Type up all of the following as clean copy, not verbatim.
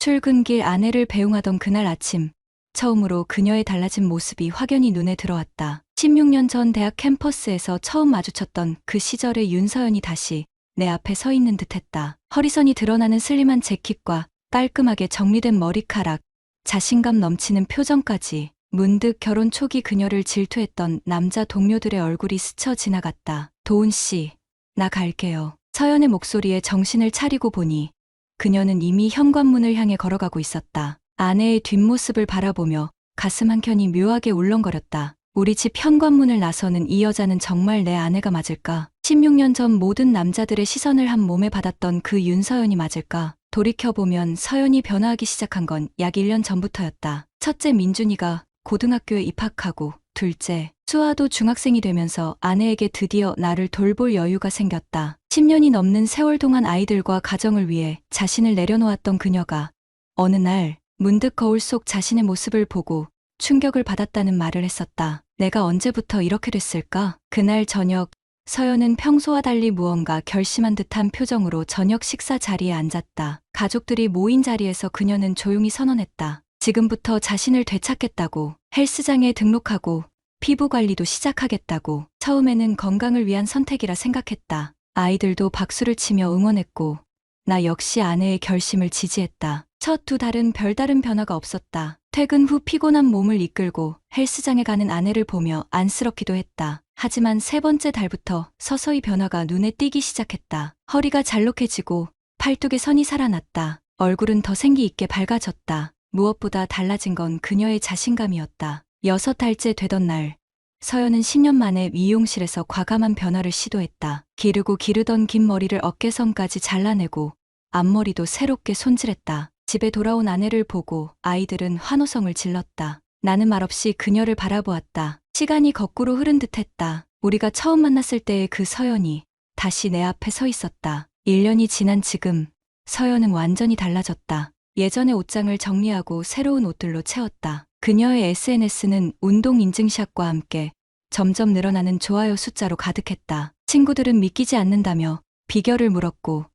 출근길 아내를 배웅하던 그날 아침, 처음으로 그녀의 달라진 모습이 확연히 눈에 들어왔다. 16년 전 대학 캠퍼스에서 처음 마주쳤던 그 시절의 윤서연이 다시 내 앞에 서 있는 듯했다. 허리선이 드러나는 슬림한 재킷과 깔끔하게 정리된 머리카락, 자신감 넘치는 표정까지 문득 결혼 초기 그녀를 질투했던 남자 동료들의 얼굴이 스쳐 지나갔다. 도훈 씨, 나 갈게요. 서연의 목소리에 정신을 차리고 보니 그녀는 이미 현관문을 향해 걸어가고 있었다. 아내의 뒷모습을 바라보며 가슴 한켠이 묘하게 울렁거렸다. 우리 집 현관문을 나서는 이 여자는 정말 내 아내가 맞을까? 16년 전 모든 남자들의 시선을 한 몸에 받았던 그 윤서연이 맞을까? 돌이켜보면 서연이 변화하기 시작한 건 약 1년 전부터였다. 첫째 민준이가 고등학교에 입학하고, 둘째 수아도 중학생이 되면서 아내에게 드디어 나를 돌볼 여유가 생겼다. 10년이 넘는 세월 동안 아이들과 가정을 위해 자신을 내려놓았던 그녀가 어느 날 문득 거울 속 자신의 모습을 보고 충격을 받았다는 말을 했었다. 내가 언제부터 이렇게 됐을까? 그날 저녁, 서연은 평소와 달리 무언가 결심한 듯한 표정으로 저녁 식사 자리에 앉았다. 가족들이 모인 자리에서 그녀는 조용히 선언했다. 지금부터 자신을 되찾겠다고, 헬스장에 등록하고 피부 관리도 시작하겠다고. 처음에는 건강을 위한 선택이라 생각했다. 아이들도 박수를 치며 응원했고 나 역시 아내의 결심을 지지했다. 첫 두 달은 별다른 변화가 없었다. 퇴근 후 피곤한 몸을 이끌고 헬스장에 가는 아내를 보며 안쓰럽기도 했다. 하지만 세 번째 달부터 서서히 변화가 눈에 띄기 시작했다. 허리가 잘록해지고 팔뚝에 선이 살아났다. 얼굴은 더 생기 있게 밝아졌다. 무엇보다 달라진 건 그녀의 자신감이었다. 6달째 되던 날, 서연은 10년 만에 미용실에서 과감한 변화를 시도했다. 기르던 긴 머리를 어깨선까지 잘라내고 앞머리도 새롭게 손질했다. 집에 돌아온 아내를 보고 아이들은 환호성을 질렀다. 나는 말없이 그녀를 바라보았다. 시간이 거꾸로 흐른 듯했다. 우리가 처음 만났을 때의 그 서연이 다시 내 앞에 서 있었다. 1년이 지난 지금, 서연은 완전히 달라졌다. 예전의 옷장을 정리하고 새로운 옷들로 채웠다. 그녀의 SNS는 운동 인증샷과 함께 점점 늘어나는 좋아요 숫자로 가득했다. 친구들은 믿기지 않는다며 비결을 물었고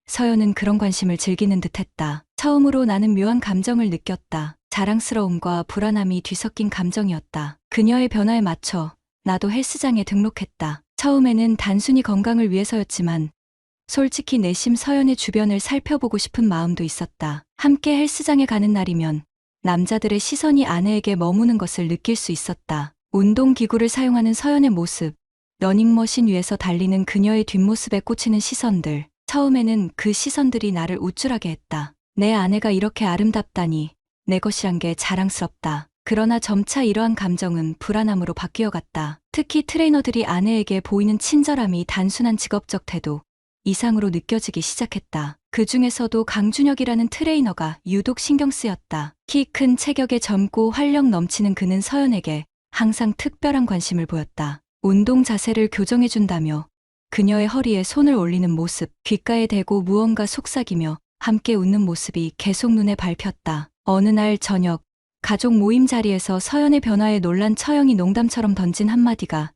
서연은 그런 관심을 즐기는 듯했다. 처음으로 나는 묘한 감정을 느꼈다. 자랑스러움과 불안함이 뒤섞인 감정이었다. 그녀의 변화에 맞춰 나도 헬스장에 등록했다. 처음에는 단순히 건강을 위해서였지만 솔직히 내심 서연의 주변을 살펴보고 싶은 마음도 있었다. 함께 헬스장에 가는 날이면 남자들의 시선이 아내에게 머무는 것을 느낄 수 있었다. 운동기구를 사용하는 서연의 모습, 러닝머신 위에서 달리는 그녀의 뒷모습에 꽂히는 시선들. 처음에는 그 시선들이 나를 우쭐하게 했다. 내 아내가 이렇게 아름답다니, 내 것이란 게 자랑스럽다. 그러나 점차 이러한 감정은 불안함으로 바뀌어갔다. 특히 트레이너들이 아내에게 보이는 친절함이 단순한 직업적 태도 이상으로 느껴지기 시작했다. 그 중에서도 강준혁이라는 트레이너가 유독 신경 쓰였다. 키 큰 체격에 젊고 활력 넘치는 그는 서연에게 항상 특별한 관심을 보였다. 운동 자세를 교정해준다며 그녀의 허리에 손을 올리는 모습, 귓가에 대고 무언가 속삭이며 함께 웃는 모습이 계속 눈에 밟혔다. 어느 날 저녁, 가족 모임 자리에서 서연의 변화에 놀란 처형이 농담처럼 던진 한마디가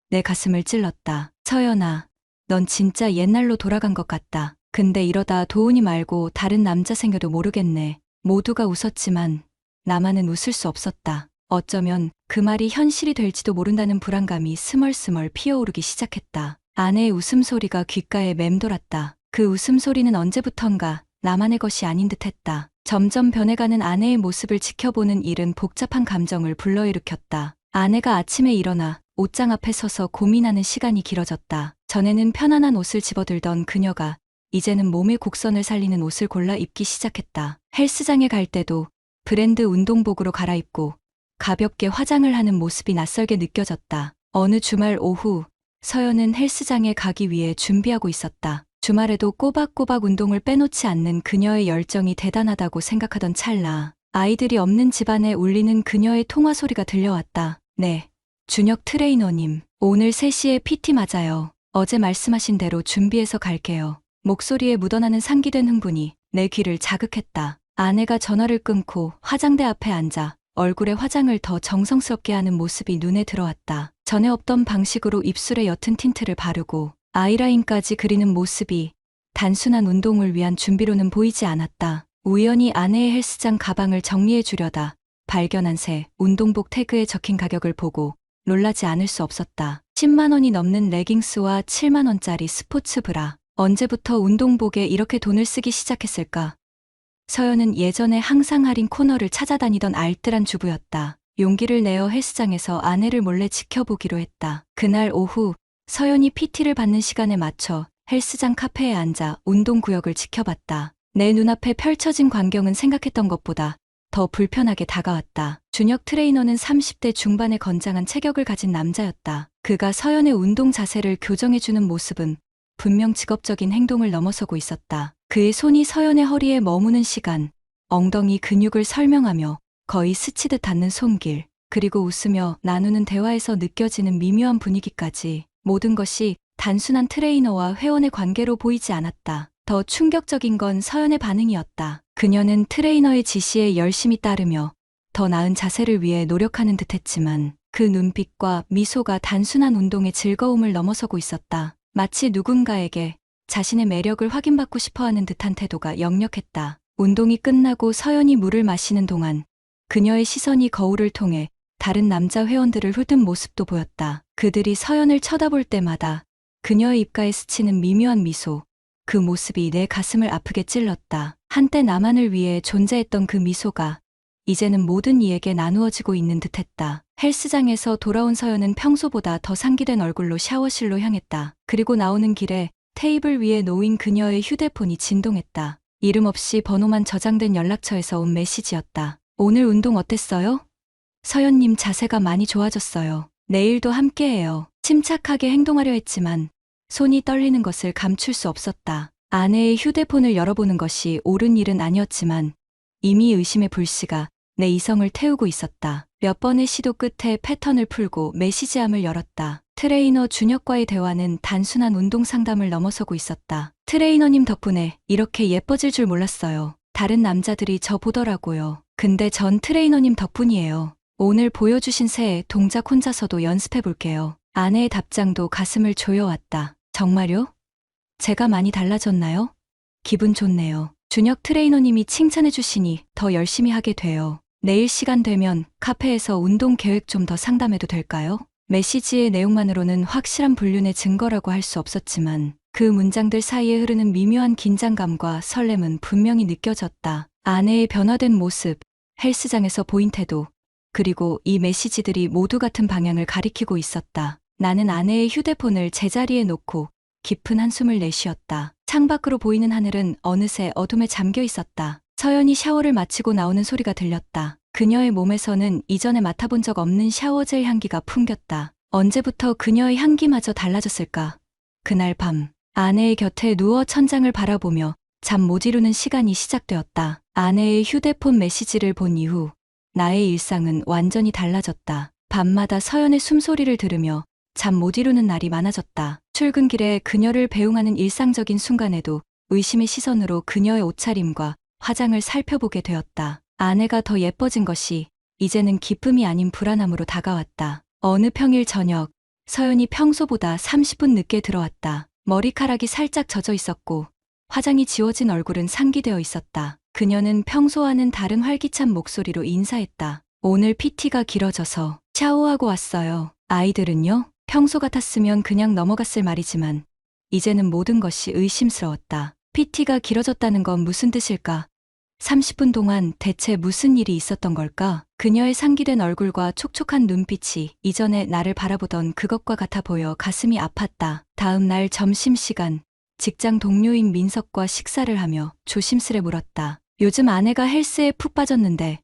내 가슴을 찔렀다. 서연아, 넌 진짜 옛날로 돌아간 것 같다. 근데 이러다 도훈이 말고 다른 남자 생겨도 모르겠네. 모두가 웃었지만 나만은 웃을 수 없었다. 어쩌면 그 말이 현실이 될지도 모른다는 불안감이 스멀스멀 피어오르기 시작했다. 아내의 웃음소리가 귓가에 맴돌았다. 그 웃음소리는 언제부턴가 나만의 것이 아닌 듯했다. 점점 변해가는 아내의 모습을 지켜보는 일은 복잡한 감정을 불러일으켰다. 아내가 아침에 일어나 옷장 앞에 서서 고민하는 시간이 길어졌다. 전에는 편안한 옷을 집어들던 그녀가 이제는 몸의 곡선을 살리는 옷을 골라 입기 시작했다. 헬스장에 갈 때도 브랜드 운동복으로 갈아입고 가볍게 화장을 하는 모습이 낯설게 느껴졌다. 어느 주말 오후, 서연은 헬스장에 가기 위해 준비하고 있었다. 주말에도 꼬박꼬박 운동을 빼놓지 않는 그녀의 열정이 대단하다고 생각하던 찰나, 아이들이 없는 집안에 울리는 그녀의 통화 소리가 들려왔다. 네, 준혁 트레이너님, 오늘 3시에 PT 맞아요. 어제 말씀하신 대로 준비해서 갈게요. 목소리에 묻어나는 상기된 흥분이 내 귀를 자극했다. 아내가 전화를 끊고 화장대 앞에 앉아 얼굴에 화장을 더 정성스럽게 하는 모습이 눈에 들어왔다. 전에 없던 방식으로 입술에 옅은 틴트를 바르고 아이라인까지 그리는 모습이 단순한 운동을 위한 준비로는 보이지 않았다. 우연히 아내의 헬스장 가방을 정리해 주려다 발견한 새 운동복 태그에 적힌 가격을 보고 놀라지 않을 수 없었다. 10만 원이 넘는 레깅스와 7만 원짜리 스포츠 브라. 언제부터 운동복에 이렇게 돈을 쓰기 시작했을까? 서연은 예전에 항상 할인 코너를 찾아다니던 알뜰한 주부였다. 용기를 내어 헬스장에서 아내를 몰래 지켜보기로 했다. 그날 오후 서연이 PT를 받는 시간에 맞춰 헬스장 카페에 앉아 운동구역을 지켜봤다. 내 눈앞에 펼쳐진 광경은 생각했던 것보다 더 불편하게 다가왔다. 준혁 트레이너는 30대 중반의 건장한 체격을 가진 남자였다. 그가 서연의 운동 자세를 교정해주는 모습은 분명 직업적인 행동을 넘어서고 있었다. 그의 손이 서연의 허리에 머무는 시간, 엉덩이 근육을 설명하며 거의 스치듯 닿는 손길, 그리고 웃으며 나누는 대화에서 느껴지는 미묘한 분위기까지 모든 것이 단순한 트레이너와 회원의 관계로 보이지 않았다. 더 충격적인 건 서연의 반응이었다. 그녀는 트레이너의 지시에 열심히 따르며 더 나은 자세를 위해 노력하는 듯했지만 그 눈빛과 미소가 단순한 운동의 즐거움을 넘어서고 있었다. 마치 누군가에게 자신의 매력을 확인받고 싶어하는 듯한 태도가 역력했다. 운동이 끝나고 서연이 물을 마시는 동안 그녀의 시선이 거울을 통해 다른 남자 회원들을 훑은 모습도 보였다. 그들이 서연을 쳐다볼 때마다 그녀의 입가에 스치는 미묘한 미소, 그 모습이 내 가슴을 아프게 찔렀다. 한때 나만을 위해 존재했던 그 미소가 이제는 모든 이에게 나누어지고 있는 듯했다. 헬스장에서 돌아온 서연은 평소보다 더 상기된 얼굴로 샤워실로 향했다. 그리고 나오는 길에 테이블 위에 놓인 그녀의 휴대폰이 진동했다. 이름 없이 번호만 저장된 연락처에서 온 메시지였다. 오늘 운동 어땠어요? 서연님 자세가 많이 좋아졌어요. 내일도 함께해요. 침착하게 행동하려 했지만 손이 떨리는 것을 감출 수 없었다. 아내의 휴대폰을 열어보는 것이 옳은 일은 아니었지만 이미 의심의 불씨가 내 이성을 태우고 있었다. 몇 번의 시도 끝에 패턴을 풀고 메시지함을 열었다. 트레이너 준혁과의 대화는 단순한 운동 상담을 넘어서고 있었다. 트레이너님 덕분에 이렇게 예뻐질 줄 몰랐어요. 다른 남자들이 저 보더라고요. 근데 전 트레이너님 덕분이에요. 오늘 보여주신 새 동작 혼자서도 연습해 볼게요. 아내의 답장도 가슴을 조여왔다. 정말요? 제가 많이 달라졌나요? 기분 좋네요. 준혁 트레이너님이 칭찬해 주시니 더 열심히 하게 돼요. 내일 시간 되면 카페에서 운동 계획 좀 더 상담해도 될까요? 메시지의 내용만으로는 확실한 불륜의 증거라고 할 수 없었지만 그 문장들 사이에 흐르는 미묘한 긴장감과 설렘은 분명히 느껴졌다. 아내의 변화된 모습, 헬스장에서 보인 태도, 그리고 이 메시지들이 모두 같은 방향을 가리키고 있었다. 나는 아내의 휴대폰을 제자리에 놓고 깊은 한숨을 내쉬었다. 창밖으로 보이는 하늘은 어느새 어둠에 잠겨 있었다. 서연이 샤워를 마치고 나오는 소리가 들렸다. 그녀의 몸에서는 이전에 맡아본 적 없는 샤워젤 향기가 풍겼다. 언제부터 그녀의 향기마저 달라졌을까? 그날 밤, 아내의 곁에 누워 천장을 바라보며 잠 못 이루는 시간이 시작되었다. 아내의 휴대폰 메시지를 본 이후 나의 일상은 완전히 달라졌다. 밤마다 서연의 숨소리를 들으며 잠 못 이루는 날이 많아졌다. 출근길에 그녀를 배웅하는 일상적인 순간에도 의심의 시선으로 그녀의 옷차림과 화장을 살펴보게 되었다. 아내가 더 예뻐진 것이 이제는 기쁨이 아닌 불안함으로 다가왔다. 어느 평일 저녁, 서연이 평소보다 30분 늦게 들어왔다. 머리카락이 살짝 젖어 있었고 화장이 지워진 얼굴은 상기되어 있었다. 그녀는 평소와는 다른 활기찬 목소리로 인사했다. 오늘 PT가 길어져서 샤워하고 왔어요. 아이들은요? 평소 같았으면 그냥 넘어갔을 말이지만 이제는 모든 것이 의심스러웠다. PT가 길어졌다는 건 무슨 뜻일까? 30분 동안 대체 무슨 일이 있었던 걸까? 그녀의 상기된 얼굴과 촉촉한 눈빛이 이전에 나를 바라보던 그것과 같아 보여 가슴이 아팠다. 다음 날 점심시간, 직장 동료인 민석과 식사를 하며 조심스레 물었다. 요즘 아내가 헬스에 푹 빠졌는데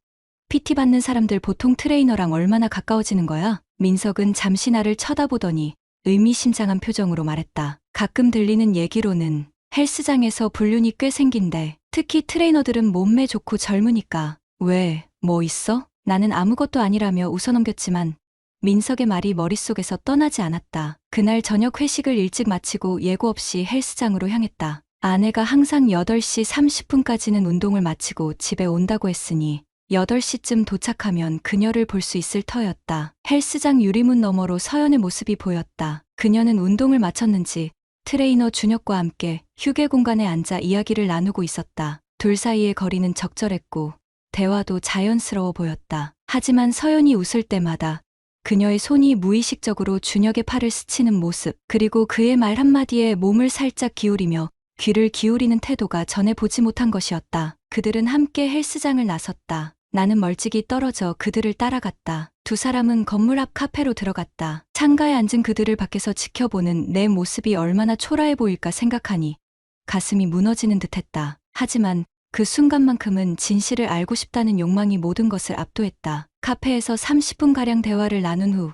PT 받는 사람들 보통 트레이너랑 얼마나 가까워지는 거야? 민석은 잠시 나를 쳐다보더니 의미심장한 표정으로 말했다. 가끔 들리는 얘기로는 헬스장에서 불륜이 꽤 생긴대. 특히 트레이너들은 몸매 좋고 젊으니까. 왜, 뭐 있어? 나는 아무것도 아니라며 웃어넘겼지만 민석의 말이 머릿속에서 떠나지 않았다. 그날 저녁 회식을 일찍 마치고 예고 없이 헬스장으로 향했다. 아내가 항상 8시 30분까지는 운동을 마치고 집에 온다고 했으니 8시쯤 도착하면 그녀를 볼 수 있을 터였다. 헬스장 유리문 너머로 서연의 모습이 보였다. 그녀는 운동을 마쳤는지 트레이너 준혁과 함께 휴게 공간에 앉아 이야기를 나누고 있었다. 둘 사이의 거리는 적절했고 대화도 자연스러워 보였다. 하지만 서연이 웃을 때마다 그녀의 손이 무의식적으로 준혁의 팔을 스치는 모습, 그리고 그의 말 한마디에 몸을 살짝 기울이며 귀를 기울이는 태도가 전에 보지 못한 것이었다. 그들은 함께 헬스장을 나섰다. 나는 멀찍이 떨어져 그들을 따라갔다. 두 사람은 건물 앞 카페로 들어갔다. 창가에 앉은 그들을 밖에서 지켜보는 내 모습이 얼마나 초라해 보일까 생각하니 가슴이 무너지는 듯했다. 하지만 그 순간만큼은 진실을 알고 싶다는 욕망이 모든 것을 압도했다. 카페에서 30분가량 대화를 나눈 후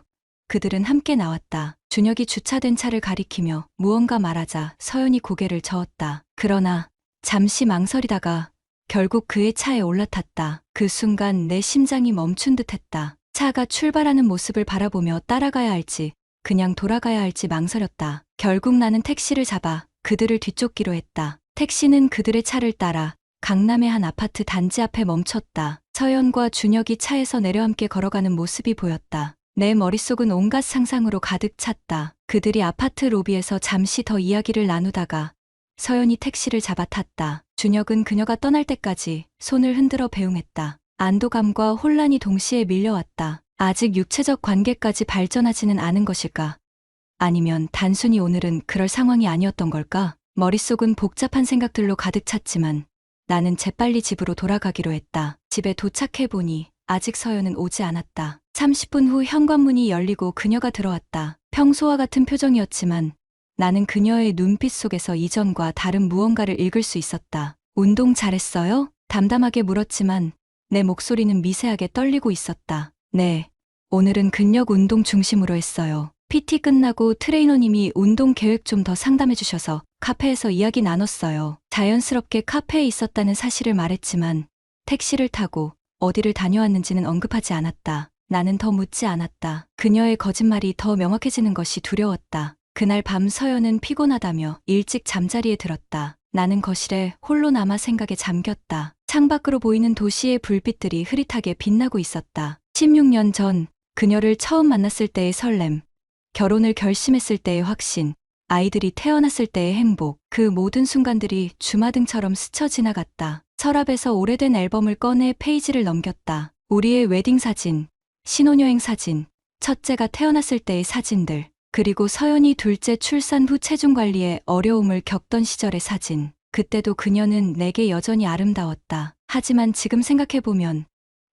그들은 함께 나왔다. 준혁이 주차된 차를 가리키며 무언가 말하자 서연이 고개를 저었다. 그러나 잠시 망설이다가 결국 그의 차에 올라탔다. 그 순간 내 심장이 멈춘 듯했다. 차가 출발하는 모습을 바라보며 따라가야 할지 그냥 돌아가야 할지 망설였다. 결국 나는 택시를 잡아 그들을 뒤쫓기로 했다. 택시는 그들의 차를 따라 강남의 한 아파트 단지 앞에 멈췄다. 서연과 준혁이 차에서 내려 함께 걸어가는 모습이 보였다. 내 머릿속은 온갖 상상으로 가득 찼다. 그들이 아파트 로비에서 잠시 더 이야기를 나누다가 서연이 택시를 잡아 탔다. 준혁은 그녀가 떠날 때까지 손을 흔들어 배웅했다. 안도감과 혼란이 동시에 밀려왔다. 아직 육체적 관계까지 발전하지는 않은 것일까? 아니면 단순히 오늘은 그럴 상황이 아니었던 걸까? 머릿속은 복잡한 생각들로 가득 찼지만 나는 재빨리 집으로 돌아가기로 했다. 집에 도착해보니 아직 서연은 오지 않았다. 30분 후 현관문이 열리고 그녀가 들어왔다. 평소와 같은 표정이었지만 나는 그녀의 눈빛 속에서 이전과 다른 무언가를 읽을 수 있었다. 운동 잘했어요? 담담하게 물었지만 내 목소리는 미세하게 떨리고 있었다. 네, 오늘은 근력 운동 중심으로 했어요. PT 끝나고 트레이너님이 운동 계획 좀 더 상담해 주셔서 카페에서 이야기 나눴어요. 자연스럽게 카페에 있었다는 사실을 말했지만 택시를 타고 어디를 다녀왔는지는 언급하지 않았다. 나는 더 묻지 않았다. 그녀의 거짓말이 더 명확해지는 것이 두려웠다. 그날 밤 서연은 피곤하다며 일찍 잠자리에 들었다. 나는 거실에 홀로 남아 생각에 잠겼다. 창밖으로 보이는 도시의 불빛들이 흐릿하게 빛나고 있었다. 16년 전 그녀를 처음 만났을 때의 설렘, 결혼을 결심했을 때의 확신, 아이들이 태어났을 때의 행복, 그 모든 순간들이 주마등처럼 스쳐 지나갔다. 서랍에서 오래된 앨범을 꺼내 페이지를 넘겼다. 우리의 웨딩 사진, 신혼여행 사진, 첫째가 태어났을 때의 사진들, 그리고 서연이 둘째 출산 후 체중 관리에 어려움을 겪던 시절의 사진. 그때도 그녀는 내게 여전히 아름다웠다. 하지만 지금 생각해보면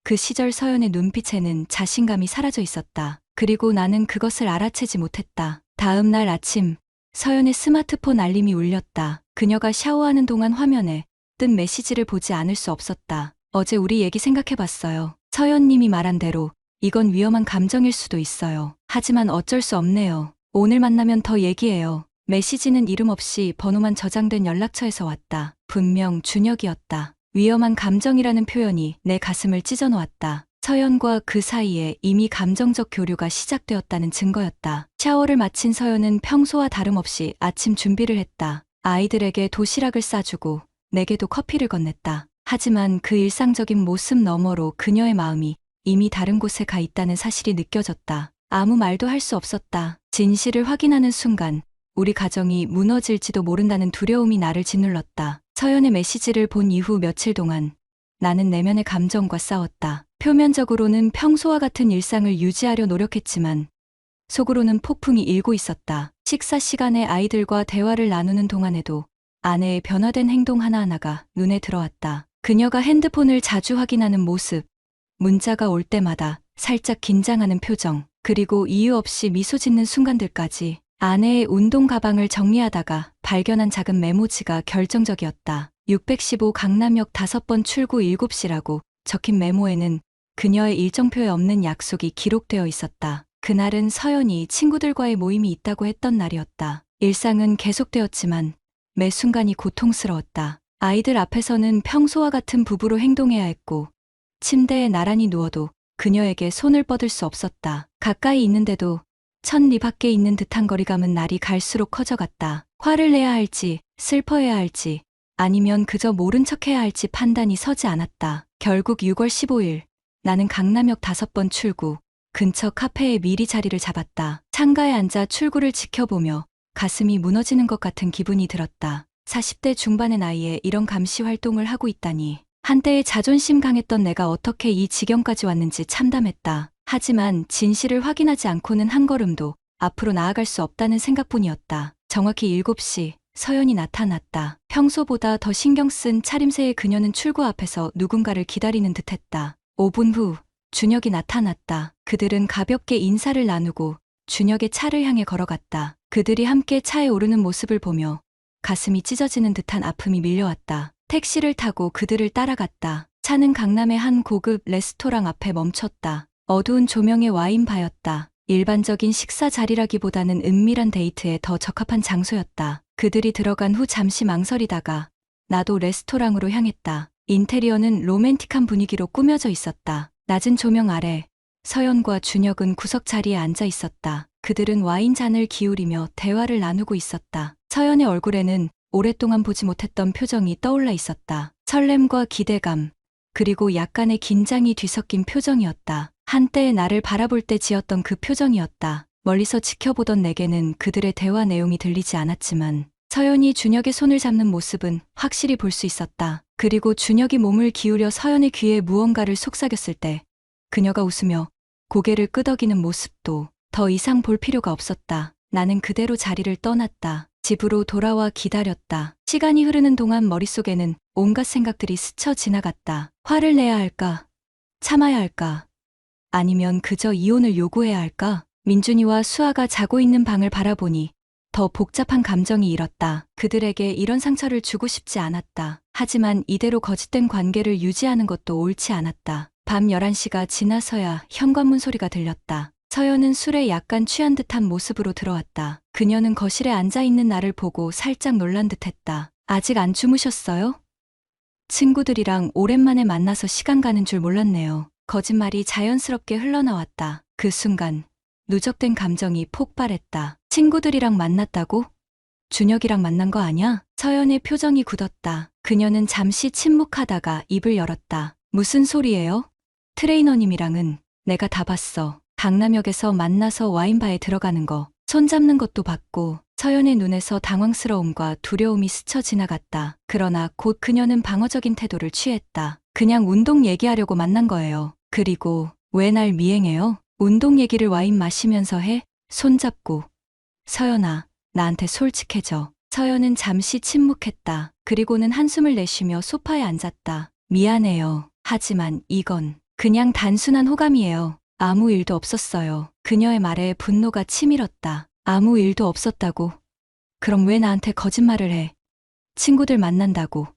그 시절 서연의 눈빛에는 자신감이 사라져 있었다. 그리고 나는 그것을 알아채지 못했다. 다음 날 아침, 서연의 스마트폰 알림이 울렸다. 그녀가 샤워하는 동안 화면에 뜬 메시지를 보지 않을 수 없었다. 어제 우리 얘기 생각해봤어요. 서연님이 말한 대로 이건 위험한 감정일 수도 있어요. 하지만 어쩔 수 없네요. 오늘 만나면 더 얘기해요. 메시지는 이름 없이 번호만 저장된 연락처에서 왔다. 분명 준혁이었다. 위험한 감정이라는 표현이 내 가슴을 찢어놓았다. 서연과 그 사이에 이미 감정적 교류가 시작되었다는 증거였다. 샤워를 마친 서연은 평소와 다름없이 아침 준비를 했다. 아이들에게 도시락을 싸주고 내게도 커피를 건넸다. 하지만 그 일상적인 모습 너머로 그녀의 마음이 이미 다른 곳에 가 있다는 사실이 느껴졌다. 아무 말도 할 수 없었다. 진실을 확인하는 순간 우리 가정이 무너질지도 모른다는 두려움이 나를 짓눌렀다. 서연의 메시지를 본 이후 며칠 동안 나는 내면의 감정과 싸웠다. 표면적으로는 평소와 같은 일상을 유지하려 노력했지만 속으로는 폭풍이 일고 있었다. 식사 시간에 아이들과 대화를 나누는 동안에도 아내의 변화된 행동 하나하나가 눈에 들어왔다. 그녀가 핸드폰을 자주 확인하는 모습, 문자가 올 때마다 살짝 긴장하는 표정, 그리고 이유 없이 미소 짓는 순간들까지. 아내의 운동 가방을 정리하다가 발견한 작은 메모지가 결정적이었다. 615 강남역 5번 출구 7시라고 적힌 메모에는 그녀의 일정표에 없는 약속이 기록되어 있었다. 그날은 서연이 친구들과의 모임이 있다고 했던 날이었다. 일상은 계속되었지만 매 순간이 고통스러웠다. 아이들 앞에서는 평소와 같은 부부로 행동해야 했고 침대에 나란히 누워도 그녀에게 손을 뻗을 수 없었다. 가까이 있는데도 천리 밖에 있는 듯한 거리감은 날이 갈수록 커져갔다. 화를 내야 할지, 슬퍼해야 할지, 아니면 그저 모른 척해야 할지 판단이 서지 않았다. 결국 6월 15일, 나는 강남역 5번 출구 근처 카페에 미리 자리를 잡았다. 창가에 앉아 출구를 지켜보며 가슴이 무너지는 것 같은 기분이 들었다. 40대 중반의 나이에 이런 감시 활동을 하고 있다니. 한때의 자존심 강했던 내가 어떻게 이 지경까지 왔는지 참담했다. 하지만 진실을 확인하지 않고는 한 걸음도 앞으로 나아갈 수 없다는 생각뿐이었다. 정확히 7시 서연이 나타났다. 평소보다 더 신경 쓴 차림새의 그녀는 출구 앞에서 누군가를 기다리는 듯했다. 5분 후 준혁이 나타났다. 그들은 가볍게 인사를 나누고 준혁의 차를 향해 걸어갔다. 그들이 함께 차에 오르는 모습을 보며 가슴이 찢어지는 듯한 아픔이 밀려왔다. 택시를 타고 그들을 따라갔다. 차는 강남의 한 고급 레스토랑 앞에 멈췄다. 어두운 조명의 와인바였다. 일반적인 식사 자리라기보다는 은밀한 데이트에 더 적합한 장소였다. 그들이 들어간 후 잠시 망설이다가 나도 레스토랑으로 향했다. 인테리어는 로맨틱한 분위기로 꾸며져 있었다. 낮은 조명 아래 서연과 준혁은 구석 자리에 앉아 있었다. 그들은 와인잔을 기울이며 대화를 나누고 있었다. 서연의 얼굴에는 오랫동안 보지 못했던 표정이 떠올라 있었다. 설렘과 기대감, 그리고 약간의 긴장이 뒤섞인 표정이었다. 한때의 나를 바라볼 때 지었던 그 표정이었다. 멀리서 지켜보던 내게는 그들의 대화 내용이 들리지 않았지만 서연이 준혁의 손을 잡는 모습은 확실히 볼 수 있었다. 그리고 준혁이 몸을 기울여 서연의 귀에 무언가를 속삭였을 때 그녀가 웃으며 고개를 끄덕이는 모습도 더 이상 볼 필요가 없었다. 나는 그대로 자리를 떠났다. 집으로 돌아와 기다렸다. 시간이 흐르는 동안 머릿속에는 온갖 생각들이 스쳐 지나갔다. 화를 내야 할까? 참아야 할까? 아니면 그저 이혼을 요구해야 할까? 민준이와 수아가 자고 있는 방을 바라보니 더 복잡한 감정이 일었다. 그들에게 이런 상처를 주고 싶지 않았다. 하지만 이대로 거짓된 관계를 유지하는 것도 옳지 않았다. 밤 11시가 지나서야 현관문 소리가 들렸다. 서연은 술에 약간 취한 듯한 모습으로 들어왔다. 그녀는 거실에 앉아있는 나를 보고 살짝 놀란 듯했다. 아직 안 주무셨어요? 친구들이랑 오랜만에 만나서 시간 가는 줄 몰랐네요. 거짓말이 자연스럽게 흘러나왔다. 그 순간 누적된 감정이 폭발했다. 친구들이랑 만났다고? 준혁이랑 만난 거 아냐? 서연의 표정이 굳었다. 그녀는 잠시 침묵하다가 입을 열었다. 무슨 소리예요? 트레이너님이랑은 내가 다 봤어. 강남역에서 만나서 와인바에 들어가는 거, 손잡는 것도 봤고. 서연의 눈에서 당황스러움과 두려움이 스쳐 지나갔다. 그러나 곧 그녀는 방어적인 태도를 취했다. 그냥 운동 얘기하려고 만난 거예요. 그리고 왜 날 미행해요? 운동 얘기를 와인 마시면서 해? 손잡고. 서연아, 나한테 솔직해져. 서연은 잠시 침묵했다. 그리고는 한숨을 내쉬며 소파에 앉았다. 미안해요. 하지만 이건 그냥 단순한 호감이에요. 아무 일도 없었어요. 그녀의 말에 분노가 치밀었다. 아무 일도 없었다고? 그럼 왜 나한테 거짓말을 해? 친구들 만난다고?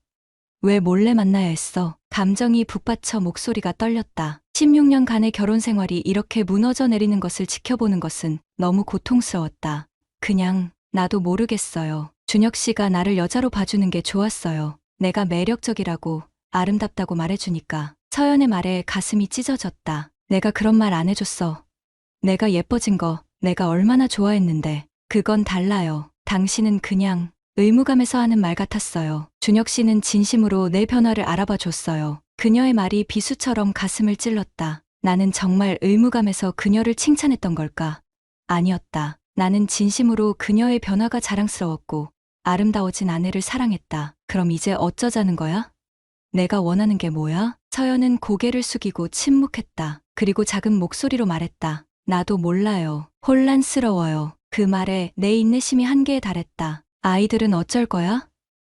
왜 몰래 만나야 했어? 감정이 북받쳐 목소리가 떨렸다. 16년간의 결혼 생활이 이렇게 무너져 내리는 것을 지켜보는 것은 너무 고통스러웠다. 그냥 나도 모르겠어요. 준혁 씨가 나를 여자로 봐주는 게 좋았어요. 내가 매력적이라고, 아름답다고 말해주니까. 서연의 말에 가슴이 찢어졌다. 내가 그런 말 안 해줬어. 내가 예뻐진 거 내가 얼마나 좋아했는데. 그건 달라요. 당신은 그냥 의무감에서 하는 말 같았어요. 준혁 씨는 진심으로 내 변화를 알아봐 줬어요. 그녀의 말이 비수처럼 가슴을 찔렀다. 나는 정말 의무감에서 그녀를 칭찬했던 걸까? 아니었다. 나는 진심으로 그녀의 변화가 자랑스러웠고 아름다워진 아내를 사랑했다. 그럼 이제 어쩌자는 거야? 내가 원하는 게 뭐야? 서연은 고개를 숙이고 침묵했다. 그리고 작은 목소리로 말했다. 나도 몰라요. 혼란스러워요. 그 말에 내 인내심이 한계에 달했다. 아이들은 어쩔 거야?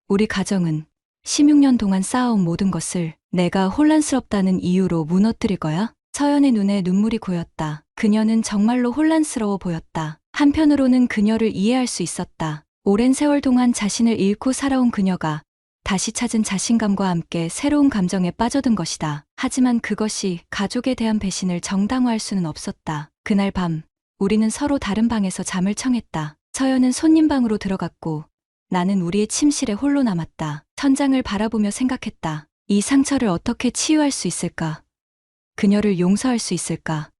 우리 가정은 16년 동안 쌓아온 모든 것을 내가 혼란스럽다는 이유로 무너뜨릴 거야? 서연의 눈에 눈물이 고였다. 그녀는 정말로 혼란스러워 보였다. 한편으로는 그녀를 이해할 수 있었다. 오랜 세월 동안 자신을 잃고 살아온 그녀가 다시 찾은 자신감과 함께 새로운 감정에 빠져든 것이다. 하지만 그것이 가족에 대한 배신을 정당화할 수는 없었다. 그날 밤, 우리는 서로 다른 방에서 잠을 청했다. 서연은 손님 방으로 들어갔고 나는 우리의 침실에 홀로 남았다. 천장을 바라보며 생각했다. 이 상처를 어떻게 치유할 수 있을까? 그녀를 용서할 수 있을까?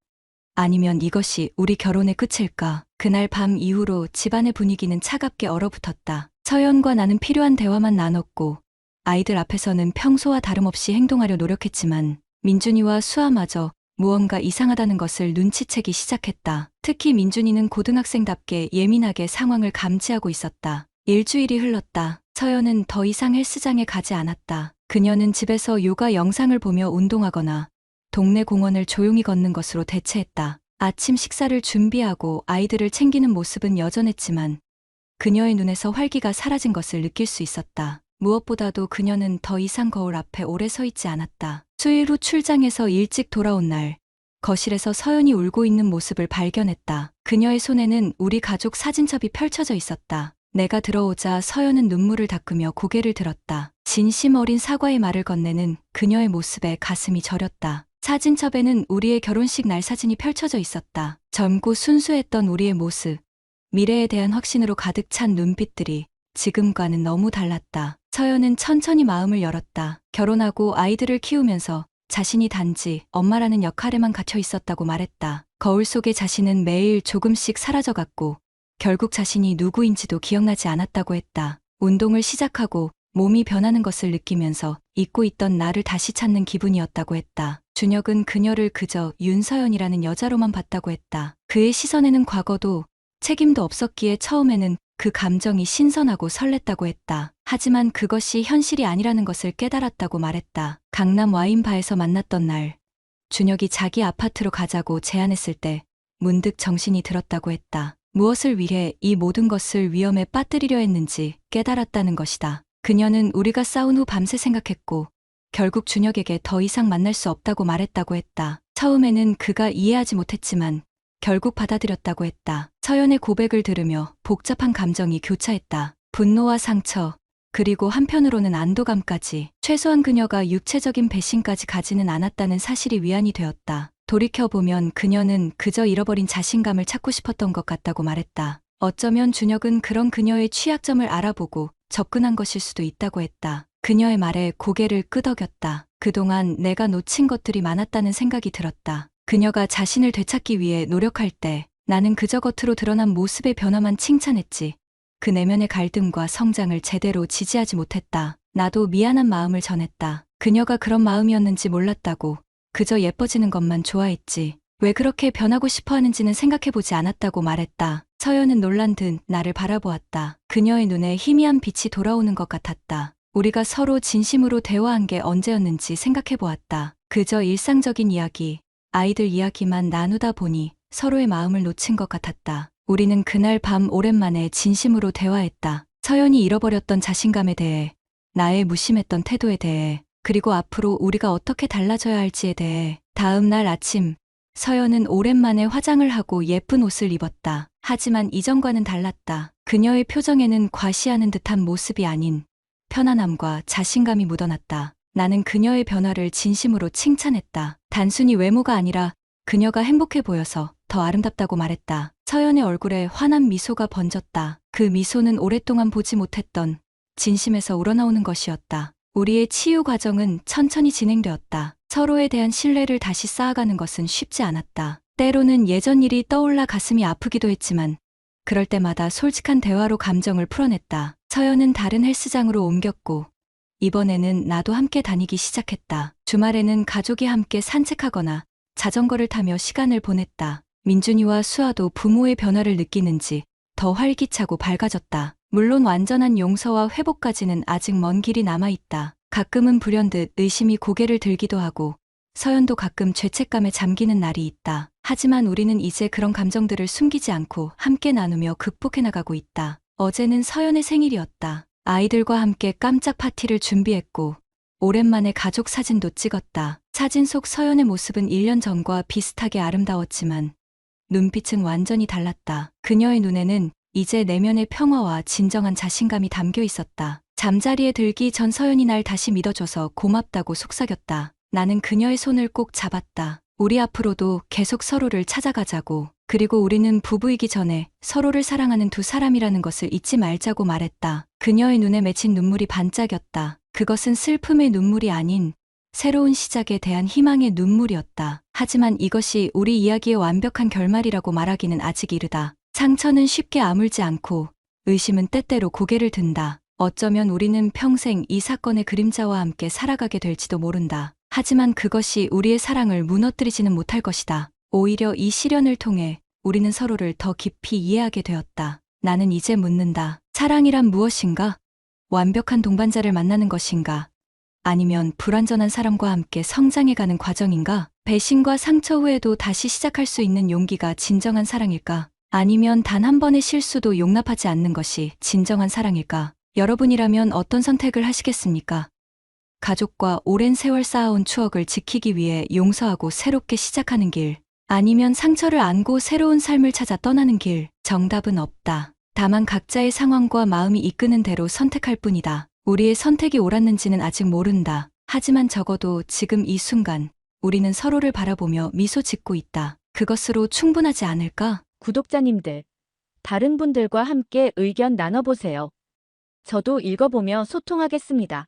아니면 이것이 우리 결혼의 끝일까? 그날 밤 이후로 집안의 분위기는 차갑게 얼어붙었다. 서연과 나는 필요한 대화만 나눴고 아이들 앞에서는 평소와 다름없이 행동하려 노력했지만 민준이와 수아마저 무언가 이상하다는 것을 눈치채기 시작했다. 특히 민준이는 고등학생답게 예민하게 상황을 감지하고 있었다. 일주일이 흘렀다. 서연은 더 이상 헬스장에 가지 않았다. 그녀는 집에서 요가 영상을 보며 운동하거나 동네 공원을 조용히 걷는 것으로 대체했다. 아침 식사를 준비하고 아이들을 챙기는 모습은 여전했지만 그녀의 눈에서 활기가 사라진 것을 느낄 수 있었다. 무엇보다도 그녀는 더 이상 거울 앞에 오래 서 있지 않았다. 수일 후 출장에서 일찍 돌아온 날, 거실에서 서연이 울고 있는 모습을 발견했다. 그녀의 손에는 우리 가족 사진첩이 펼쳐져 있었다. 내가 들어오자 서연은 눈물을 닦으며 고개를 들었다. 진심 어린 사과의 말을 건네는 그녀의 모습에 가슴이 저렸다. 사진첩에는 우리의 결혼식 날 사진이 펼쳐져 있었다. 젊고 순수했던 우리의 모습, 미래에 대한 확신으로 가득 찬 눈빛들이 지금과는 너무 달랐다. 서연은 천천히 마음을 열었다. 결혼하고 아이들을 키우면서 자신이 단지 엄마라는 역할에만 갇혀 있었다고 말했다. 거울 속의 자신은 매일 조금씩 사라져갔고 결국 자신이 누구인지도 기억나지 않았다고 했다. 운동을 시작하고 몸이 변하는 것을 느끼면서 잊고 있던 나를 다시 찾는 기분이었다고 했다. 준혁은 그녀를 그저 윤서연이라는 여자로만 봤다고 했다. 그의 시선에는 과거도 책임도 없었기에 처음에는 그 감정이 신선하고 설렜다고 했다. 하지만 그것이 현실이 아니라는 것을 깨달았다고 말했다. 강남 와인바에서 만났던 날, 준혁이 자기 아파트로 가자고 제안했을 때 문득 정신이 들었다고 했다. 무엇을 위해 이 모든 것을 위험에 빠뜨리려 했는지 깨달았다는 것이다. 그녀는 우리가 싸운 후 밤새 생각했고 결국 준혁에게 더 이상 만날 수 없다고 말했다고 했다. 처음에는 그가 이해하지 못했지만 결국 받아들였다고 했다. 서연의 고백을 들으며 복잡한 감정이 교차했다. 분노와 상처, 그리고 한편으로는 안도감까지. 최소한 그녀가 육체적인 배신까지 가지는 않았다는 사실이 위안이 되었다. 돌이켜보면 그녀는 그저 잃어버린 자신감을 찾고 싶었던 것 같다고 말했다. 어쩌면 준혁은 그런 그녀의 취약점을 알아보고 접근한 것일 수도 있다고 했다. 그녀의 말에 고개를 끄덕였다. 그동안 내가 놓친 것들이 많았다는 생각이 들었다. 그녀가 자신을 되찾기 위해 노력할 때 나는 그저 겉으로 드러난 모습의 변화만 칭찬했지. 그 내면의 갈등과 성장을 제대로 지지하지 못했다. 나도 미안한 마음을 전했다. 그녀가 그런 마음이었는지 몰랐다고. 그저 예뻐지는 것만 좋아했지. 왜 그렇게 변하고 싶어 하는지는 생각해보지 않았다고 말했다. 서연은 놀란 듯 나를 바라보았다. 그녀의 눈에 희미한 빛이 돌아오는 것 같았다. 우리가 서로 진심으로 대화한 게 언제였는지 생각해보았다. 그저 일상적인 이야기, 아이들 이야기만 나누다 보니 서로의 마음을 놓친 것 같았다. 우리는 그날 밤 오랜만에 진심으로 대화했다. 서연이 잃어버렸던 자신감에 대해, 나의 무심했던 태도에 대해, 그리고 앞으로 우리가 어떻게 달라져야 할지에 대해. 다음 날 아침, 서연은 오랜만에 화장을 하고 예쁜 옷을 입었다. 하지만 이전과는 달랐다. 그녀의 표정에는 과시하는 듯한 모습이 아닌 편안함과 자신감이 묻어났다. 나는 그녀의 변화를 진심으로 칭찬했다. 단순히 외모가 아니라 그녀가 행복해 보여서 더 아름답다고 말했다. 서연의 얼굴에 환한 미소가 번졌다. 그 미소는 오랫동안 보지 못했던 진심에서 우러나오는 것이었다. 우리의 치유 과정은 천천히 진행되었다. 서로에 대한 신뢰를 다시 쌓아가는 것은 쉽지 않았다. 때로는 예전 일이 떠올라 가슴이 아프기도 했지만 그럴 때마다 솔직한 대화로 감정을 풀어냈다. 서연은 다른 헬스장으로 옮겼고 이번에는 나도 함께 다니기 시작했다. 주말에는 가족이 함께 산책하거나 자전거를 타며 시간을 보냈다. 민준이와 수아도 부모의 변화를 느끼는지 더 활기차고 밝아졌다. 물론 완전한 용서와 회복까지는 아직 먼 길이 남아있다. 가끔은 불현듯 의심이 고개를 들기도 하고 서연도 가끔 죄책감에 잠기는 날이 있다. 하지만 우리는 이제 그런 감정들을 숨기지 않고 함께 나누며 극복해 나가고 있다. 어제는 서연의 생일이었다. 아이들과 함께 깜짝 파티를 준비했고 오랜만에 가족 사진도 찍었다. 사진 속 서연의 모습은 1년 전과 비슷하게 아름다웠지만 눈빛은 완전히 달랐다. 그녀의 눈에는 이제 내면의 평화와 진정한 자신감이 담겨 있었다. 잠자리에 들기 전 서연이 날 다시 믿어줘서 고맙다고 속삭였다. 나는 그녀의 손을 꼭 잡았다. 우리 앞으로도 계속 서로를 찾아가자고. 그리고 우리는 부부이기 전에 서로를 사랑하는 두 사람이라는 것을 잊지 말자고 말했다. 그녀의 눈에 맺힌 눈물이 반짝였다. 그것은 슬픔의 눈물이 아닌 새로운 시작에 대한 희망의 눈물이었다. 하지만 이것이 우리 이야기의 완벽한 결말이라고 말하기는 아직 이르다. 상처는 쉽게 아물지 않고 의심은 때때로 고개를 든다. 어쩌면 우리는 평생 이 사건의 그림자와 함께 살아가게 될지도 모른다. 하지만 그것이 우리의 사랑을 무너뜨리지는 못할 것이다. 오히려 이 시련을 통해 우리는 서로를 더 깊이 이해하게 되었다. 나는 이제 묻는다. 사랑이란 무엇인가? 완벽한 동반자를 만나는 것인가? 아니면 불완전한 사람과 함께 성장해가는 과정인가? 배신과 상처 후에도 다시 시작할 수 있는 용기가 진정한 사랑일까? 아니면 단 한 번의 실수도 용납하지 않는 것이 진정한 사랑일까? 여러분이라면 어떤 선택을 하시겠습니까? 가족과 오랜 세월 쌓아온 추억을 지키기 위해 용서하고 새롭게 시작하는 길, 아니면 상처를 안고 새로운 삶을 찾아 떠나는 길. 정답은 없다. 다만 각자의 상황과 마음이 이끄는 대로 선택할 뿐이다. 우리의 선택이 옳았는지는 아직 모른다. 하지만 적어도 지금 이 순간 우리는 서로를 바라보며 미소 짓고 있다. 그것으로 충분하지 않을까? 구독자님들, 다른 분들과 함께 의견 나눠보세요. 저도 읽어보며 소통하겠습니다.